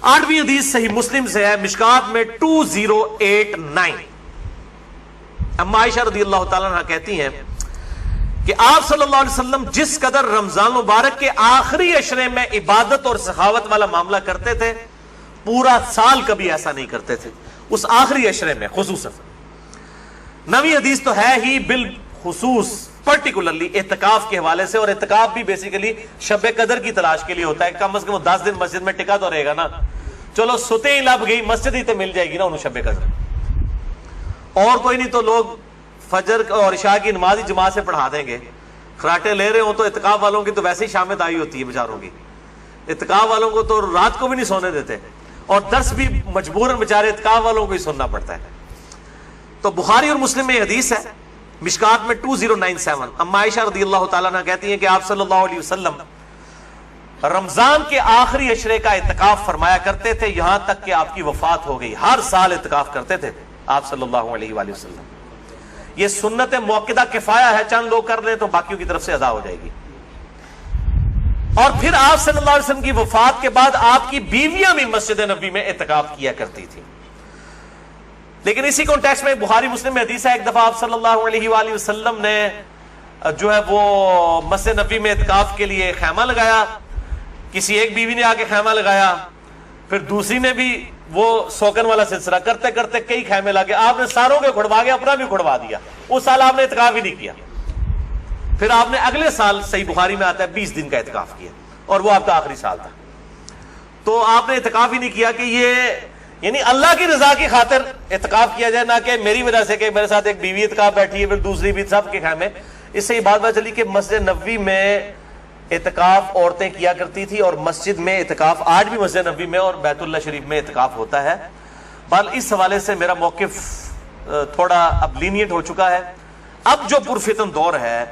8ویں حدیث صحیح مسلم سے ہے، مشکات میں 2089۔ اما عائشہ رضی اللہ تعالیٰ عنہ کہتی ہیں کہ آپ صلی اللہ علیہ وسلم جس قدر رمضان مبارک کے آخری عشرے میں عبادت اور سخاوت والا معاملہ کرتے تھے، پورا سال کبھی ایسا نہیں کرتے تھے، اس آخری عشرے میں خصوصاً۔ 9ویں حدیث تو ہے ہی بالخصوص پرٹیکولرلی اعتکاف کے حوالے سے، اور اعتکاف بھی بیسیکلی شب قدر کی تلاش کے لیے ہوتا ہے۔ کم از کم 10 دن مسجد میں ٹکا تو رہے گا نا، چلو ستے ہی لب گئی مسجد ہی تو مل جائے گی نا انہوں شب قدر، اور کوئی نہیں تو لوگ فجر اور عشاء کی نماز ہی جماعت سے پڑھا دیں گے۔ خراٹے لے رہے ہوں تو اعتکاف والوں کی تو ویسے ہی شام دائی ہوتی ہے بیچاروں کی، اعتکاف والوں کو تو رات کو بھی نہیں سونے دیتے، اور درس بھی مجبوراً بیچارے اعتکاف والوں کو ہی سننا پڑتا ہے۔ تو بخاری اور مسلم میں حدیث ہے، مشکات میں 2097۔ اما عائشہ رضی اللہ تعالیٰ عنہ کہتی ہیں کہ آپ صلی اللہ علیہ وسلم رمضان کے آخری عشرے کا اعتکاف فرمایا کرتے تھے یہاں تک کہ آپ کی وفات ہو گئی۔ ہر سال اعتکاف کرتے تھے آپ صلی اللہ علیہ وآلہ وسلم۔ یہ سنت موقدہ کفایہ ہے، چند لوگ کر لیں تو باقیوں کی طرف سے ادا ہو جائے گی۔ اور پھر آپ صلی اللہ علیہ وسلم کی وفات کے بعد آپ کی بیویاں بھی مسجد نبوی میں اعتکاف کیا کرتی تھی۔ لیکن اسی کانٹیکسٹ میں بخاری مسلم میں حدیث ہے، ایک دفعہ آپ صلی اللہ علیہ وآلہ وسلم نے جو ہے وہ مسجد نبوی میں اعتکاف کے لیے خیمہ لگایا، کسی ایک بیوی نے آ کے خیمہ لگایا، پھر دوسری نے بھی وہ سوکن والا سلسلہ کرتے کرتے کئی خیمے لگے، آپ نے ساروں کے کھڑوا کے اپنا بھی کھڑوا دیا۔ اس سال آپ نے اعتکاف ہی نہیں کیا، پھر آپ نے اگلے سال صحیح بخاری میں آتا ہے 20 دن کا اعتکاف کیا، اور وہ آپ کا آخری سال تھا۔ تو آپ نے اعتکاف ہی نہیں کیا کہ یہ یعنی اللہ کی رضا کی خاطر اعتکاف کیا جائے، نہ کہ میری وجہ سے کہ میرے ساتھ ایک بیوی اعتکاف بیٹھی ہے پھر دوسری بھی، سب کے خیمے۔ اس سے یہ بات چلی کہ مسجد نبوی میں اعتکاف عورتیں کیا کرتی تھی، اور مسجد میں اعتکاف آج بھی مسجد نبوی میں اور بیت اللہ شریف میں اعتکاف ہوتا ہے۔ بل اس حوالے سے میرا موقف تھوڑا اب لینیٹ ہو چکا ہے۔ اب جو پرفتن دور ہے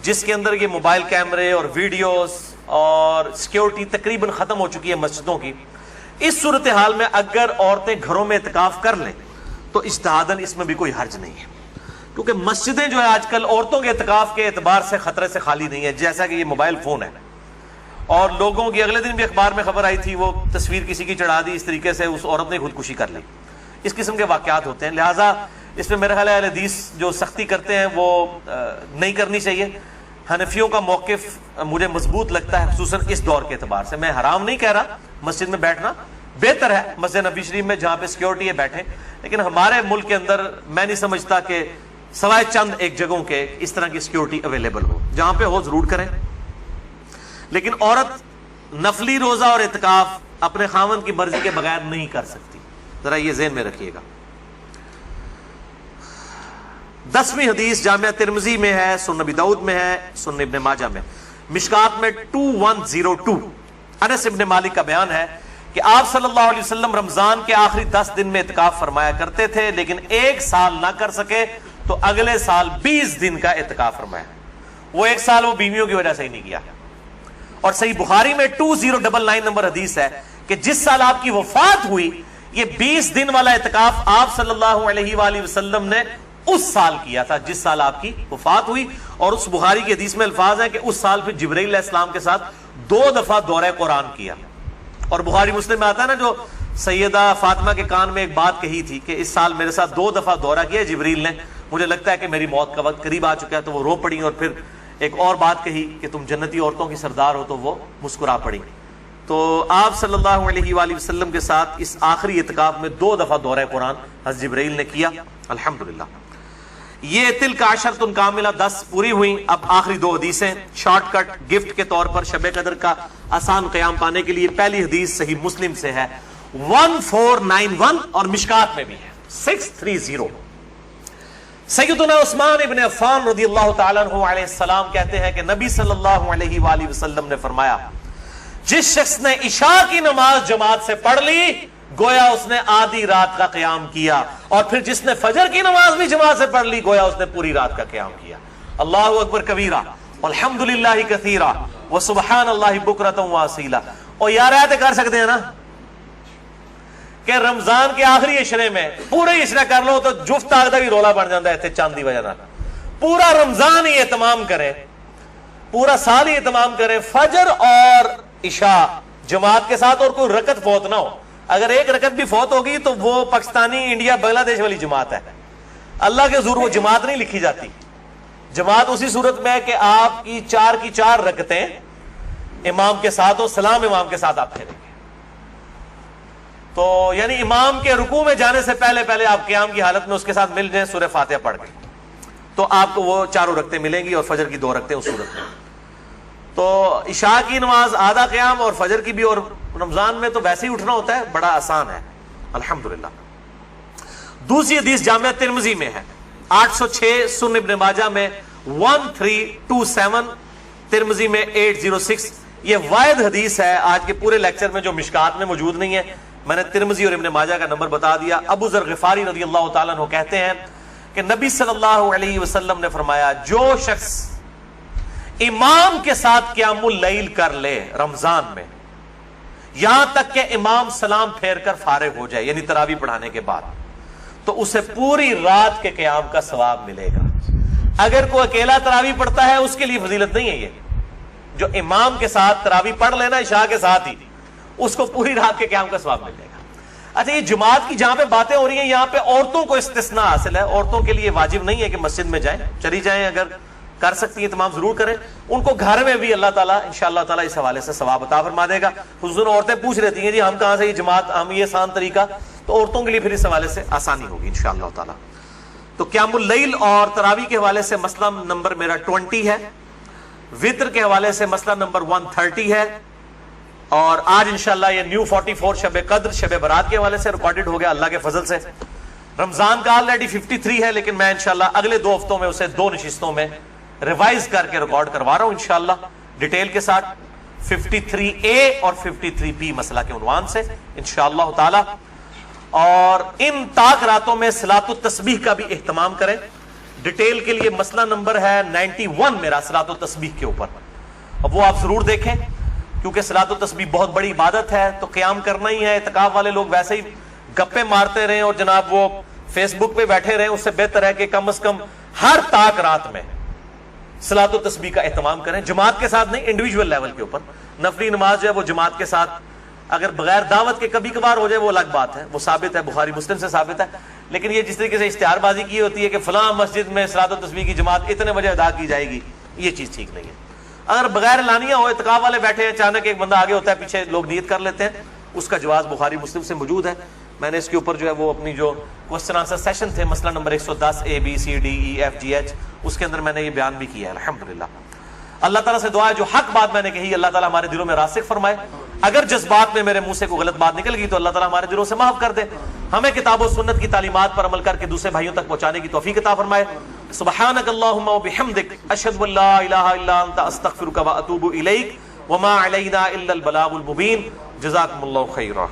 جس کے اندر یہ موبائل کیمرے اور ویڈیوز اور سیکیورٹی تقریباً ختم ہو چکی ہے مسجدوں کی، اس صورتحال میں اگر عورتیں گھروں میں اعتکاف کر لیں تو اجتہاداً اس میں بھی کوئی حرج نہیں ہے، کیونکہ مسجدیں جو ہے آج کل عورتوں کے اعتکاف کے اعتبار سے خطرے سے خالی نہیں ہے، جیسا کہ یہ موبائل فون ہے۔ اور لوگوں کی اگلے دن بھی اخبار میں خبر آئی تھی، وہ تصویر کسی کی چڑھا دی، اس طریقے سے اس عورت نے خودکشی کر لی۔ اس قسم کے واقعات ہوتے ہیں، لہٰذا اس میں میرا خیال ہے اہل حدیث جو سختی کرتے ہیں وہ نہیں کرنی چاہیے۔ حنفیوں کا موقف مجھے مضبوط لگتا ہے، خصوصاً اس دور کے اعتبار سے۔ میں حرام نہیں کہہ رہا، مسجد میں بیٹھنا بہتر ہے، مسجد نبی شریف میں جہاں پہ سیکیورٹی ہے بیٹھیں، لیکن ہمارے ملک کے اندر میں نہیں سمجھتا کہ سوائے چند ایک جگہوں کے اس طرح کی سیکیورٹی اویلیبل ہو، جہاں پہ ہو ضرور کریں۔ لیکن عورت نفلی روزہ اور اعتکاف اپنے خاوند کی مرضی کے بغیر نہیں کر سکتی، ذرا یہ ذہن میں رکھیے گا۔ 10ویں حدیث جامعہ ترمذی میں ہے، سنن نبی داؤد میں ہے، سنن ابن ماجہ میں، مشکات میں 2102۔ انس ابن مالک کا بیان ہے کہ آپ صلی اللہ علیہ وسلم رمضان کے آخری 10 دن میں اعتکاف فرمایا کرتے تھے، لیکن ایک سال نہ کر سکے تو اگلے سال 20 دن کا اعتکاف فرمایا۔ وہ ایک سال وہ بیویوں کی وجہ سے ہی نہیں کیا۔ اور صحیح بخاری میں 2099 نمبر حدیث ہے کہ جس سال آپ کی وفات ہوئی یہ 20 دن والا اعتکاف آپ صلی اللہ علیہ وآلہ وسلم نے اس سال کیا تھا جس سال آپ کی وفات ہوئی۔ اور اس بخاری کی حدیث میں الفاظ ہیں کہ اس سال پھر جبرائیل علیہ السلام کے ساتھ 2 دفعہ دورہ قرآن کیا۔ اور بخاری مسلم میں آتا ہے نا، جو سیدہ فاطمہ کے کان میں ایک بات کہی تھی کہ اس سال میرے ساتھ 2 دفعہ دورہ کیا جبریل نے، مجھے لگتا ہے کہ میری موت کا وقت قریب آ چکا ہے، تو وہ رو پڑی۔ اور پھر ایک اور بات کہی کہ تم جنتی عورتوں کی سردار ہو، تو وہ مسکرا پڑی۔ تو آپ صلی اللہ علیہ وآلہ وسلم کے ساتھ اس آخری اعتکاف میں 2 دفعہ دورہ قرآن حضرت جبرائیل نے کیا، الحمدللہ۔ یہ تلک عشرۃ کاملہ 10 پوری ہوئی۔ اب آخری 2 حدیثیں شارٹ کٹ گفٹ کے طور پر شب قدر کا آسان قیام پانے کے لیے۔ پہلی حدیث صحیح مسلم سے ہے 1491 اور مشکات میں بھی ہے 630۔ سیدنا عثمان ابن عفان رضی اللہ تعالیٰ عنہ علیہ السلام کہتے ہیں کہ نبی صلی اللہ علیہ وآلہ وسلم نے فرمایا، جس شخص نے عشاء کی نماز جماعت سے پڑھ لی گویا اس نے آدھی رات کا قیام کیا، اور پھر جس نے فجر کی نماز بھی جماعت سے پڑھ لی گویا اس نے پوری رات کا قیام کیا۔ اللہ اکبر کبیرہ والحمدللہ کثیرہ وسبحان اللہ بکرۃ واصیلا۔ اور یار ایسے کر سکتے ہیں نا کہ رمضان کے آخری عشرے میں پورے عشرہ کر لو تو جفت آگدہ بھی رولا بن جاتا ہے اتنے چاند دی وجہ نہ، پورا رمضان ہی اہتمام کریں، پورا سال ہی اہتمام کریں، فجر اور عشاء جماعت کے ساتھ اور کوئی رکعت فوت نہ ہو. اگر ایک رکعت بھی فوت ہوگی تو وہ پاکستانی انڈیا بنگلہ دیش والی جماعت ہے. اللہ کے حضور وہ جماعت نہیں لکھی جاتی. جماعت اسی صورت میں ہے کہ آپ کی 4 کی 4 رکعتیں امام کے ساتھ ہو, سلام امام کے ساتھ آپ پھیریں گے. تو یعنی امام کے رکوع میں جانے سے پہلے پہلے آپ قیام کی حالت میں اس کے ساتھ مل جائیں, سورہ فاتحہ پڑھ کے, تو آپ کو وہ 4 رکعتیں ملیں گی, اور فجر کی 2 رکعتیں اس صورت میں. تو عشاء کی نماز آدھا قیام, اور فجر کی بھی, اور رمضان میں تو ویسے ہی اٹھنا ہوتا ہے, بڑا آسان ہے الحمدللہ. دوسری حدیث جامعہ ترمذی میں ہے 806, سنن ابن ماجہ میں 1327, ترمذی میں 806. یہ واحد حدیث ہے آج کے پورے لیکچر میں جو مشکات میں موجود نہیں ہے. میں نے ترمذی اور ابن ماجہ کا نمبر بتا دیا. ابو ذر غفاری رضی اللہ تعالیٰ عنہ کہتے ہیں کہ نبی صلی اللہ علیہ وسلم نے فرمایا, جو شخص امام کے ساتھ قیام اللیل کر لے رمضان میں, یہاں تک کہ امام سلام پھیر کر فارغ ہو جائے, یعنی تراویح پڑھانے کے بعد, تو اسے پوری رات کے قیام کا ثواب ملے گا. اگر کوئی اکیلا تراویح پڑھتا ہے اس کے لیے فضیلت نہیں ہے یہ. جو امام کے ساتھ تراویح پڑھ لینا عشاء کے ساتھ ہی, اس کو پوری رات کے قیام کا ثواب مل جائے گا. اچھا, یہ جماعت کی جہاں پہ باتیں ہو رہی ہیں یہاں پہ عورتوں کو استثناء حاصل ہے. عورتوں کے لیے واجب نہیں ہے کہ مسجد میں جائیں, چلی جائیں, اگر کر سکتی ہیں تمام ضرور کریں. ان کو گھر میں بھی اللہ تعالیٰ انشاءاللہ تعالیٰ اس حوالے سے ثواب عطا فرما دے گا. حضور عورتیں پوچھ رہتی ہیں جی ہم کہاں سے یہ جماعت, ہم یہ آسان طریقہ, تو عورتوں کے لیے پھر اس حوالے سے آسانی ہوگی انشاءاللہ تعالیٰ. تو قیام اللیل اور تراویح کے حوالے سے مسئلہ نمبر میرا 20 ہے. وطر کے حوالے سے مسئلہ نمبر 130 ہے. اور آج انشاءاللہ یہ نیو 44 شب قدر شب برات کے حوالے سے ریکارڈڈ ہو گیا اللہ کے فضل سے. رمضان کا آلریڈی 53 ہے, لیکن میں انشاءاللہ اگلے 2 ہفتوں میں اسے 2 نشستوں میں ریوائز کر کے ریکارڈ کروا رہا ہوں انشاءاللہ ڈیٹیل کے ساتھ, 53A اور 53B مسئلہ کے عنوان سے انشاءاللہ تعالی. اور ان طاق راتوں میں صلاۃ التسبیح کا بھی اہتمام کریں. ڈیٹیل کے لیے مسئلہ نمبر ہے 91 میرا صلاۃ التسبیح کے اوپر, اب وہ آپ ضرور دیکھیں, کیونکہ صلاۃ التسبیح بہت بڑی عبادت ہے. تو قیام کرنا ہی ہے. اعتکاف والے لوگ ویسے ہی گپے مارتے رہیں اور جناب وہ فیس بک پہ بیٹھے رہیں, اس سے بہتر ہے کہ کم از کم ہر طاق رات میں صلاۃ التسبیح کا اہتمام کریں. جماعت کے ساتھ نہیں, انڈیویجول لیول کے اوپر. نفلی نماز جو ہے وہ جماعت کے ساتھ, اگر بغیر دعوت کے کبھی کبھار ہو جائے وہ الگ بات ہے, وہ ثابت ہے, بخاری مسلم سے ثابت ہے. لیکن یہ جس طریقے سے اشتہار بازی کی ہوتی ہے کہ فلاں مسجد میں صلاۃ التسبیح کی جماعت اتنے بجے ادا کی جائے گی, یہ چیز ٹھیک نہیں ہے. اگر بغیر اعلانیہ ہو, اعتکاف والے بیٹھے ہیں, اچانک ایک بندہ آگے ہوتا ہے, پیچھے لوگ نیت کر لیتے ہیں, اس کا جواز بخاری مسلم سے موجود ہے. میں نے اس کے اوپر جو ہے وہ اپنی جو کوسچن آنسر سیشن تھے, مسئلہ نمبر 110 ABCDEFGH, اس کے اندر میں نے یہ بیان بھی کیا ہے الحمدللہ. اللہ تعالیٰ سے دعا ہے جو حق بات میں نے کہی اللہ تعالیٰ ہمارے دلوں میں راسخ فرمائے. اگر جذبات میں میرے منہ سے کوئی غلط بات نکل گئی تو اللہ تعالیٰ ہمارے دلوں سے معاف کر دے. ہمیں کتاب و سنت کی تعلیمات پر عمل کر کے دوسرے بھائیوں تک پہنچانے کی توفیق عطا فرمائے. سبحانک اللہم و بحمدک, اشہد ان لا الہ الا انت, استغفرک و اتوب الیک, وما علینا الا البلاغ المبین. جزاکم اللہ خیرا.